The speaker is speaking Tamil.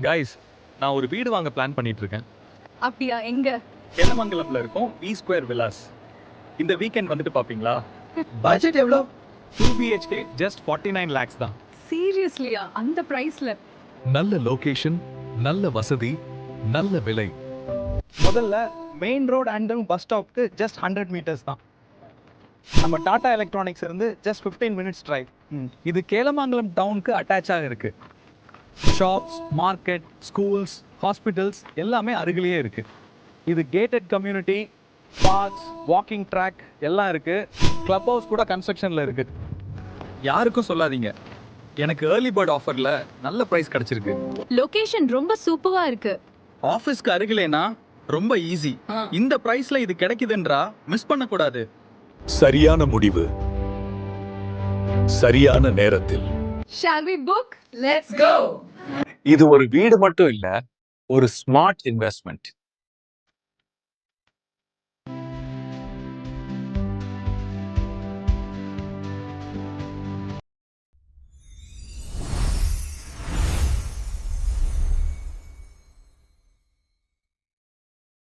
கைஸ், நான் ஒரு வீடு வாங்க பிளான் பண்ணிட்டு இருக்கேன். அப்படியா? எங்க? கேலமங்கலம்ல இருக்கும் வி ஸ்கொயர் வில்லாஸ். இந்த வீக்கெண்ட் வந்துட்டு பாப்பீங்களா? பட்ஜெட் எவ்வளோ? 2 BHK just 49 lakhs தான். சீரியஸ்லியா? அந்த பிரைஸ்ல? நல்ல லொகேஷன், நல்ல வசதி, நல்ல விலை. முதல்ல மெயின் ரோட் அண்ட் பஸ் ஸ்டாப்க்கு ஜஸ்ட் 100 மீட்டர்ஸ் தான். நம்ம டாடா எலக்ட்ரானிக்ஸ் இருந்து ஜஸ்ட் 15 மினிட்ஸ் டிரைவ். இது கேலமங்கலம் டவுனுக்கு அட்டாச்சாக இருக்கு. ஷாப்ஸ், மார்க்கெட், ஸ்கூல்ஸ், ஹாஸ்பிட்டல்ஸ் எல்லாமே அருகிலேயே இருக்கு. இது gated community, parks, walking track எல்லாம் இருக்கு. கிளப் ஹவுஸ் கூட கன்ஸ்ட்ரக்ஷன்ல இருக்கு. யாருக்கும் சொல்லாதீங்க, எனக்கு ஏர்லி பேர்ட் ஆஃபர்ல நல்ல பிரைஸ் கிடைச்சிருக்கு. லொகேஷன் ரொம்ப சூப்பரா இருக்கு. ஆஃபீஸ்க்கு அருகிலேனா ரொம்ப ஈஸி. இந்த பிரைஸ்ல இது கிடைக்குதுன்றா மிஸ் பண்ணக்கூடாது. சரியான முடிவு, சரியான நேரத்தில். Shall we book? Let's go. இது ஒரு வீடு மட்டும் இல்ல, ஒரு ஸ்மார்ட் இன்வெஸ்ட்மெண்ட்.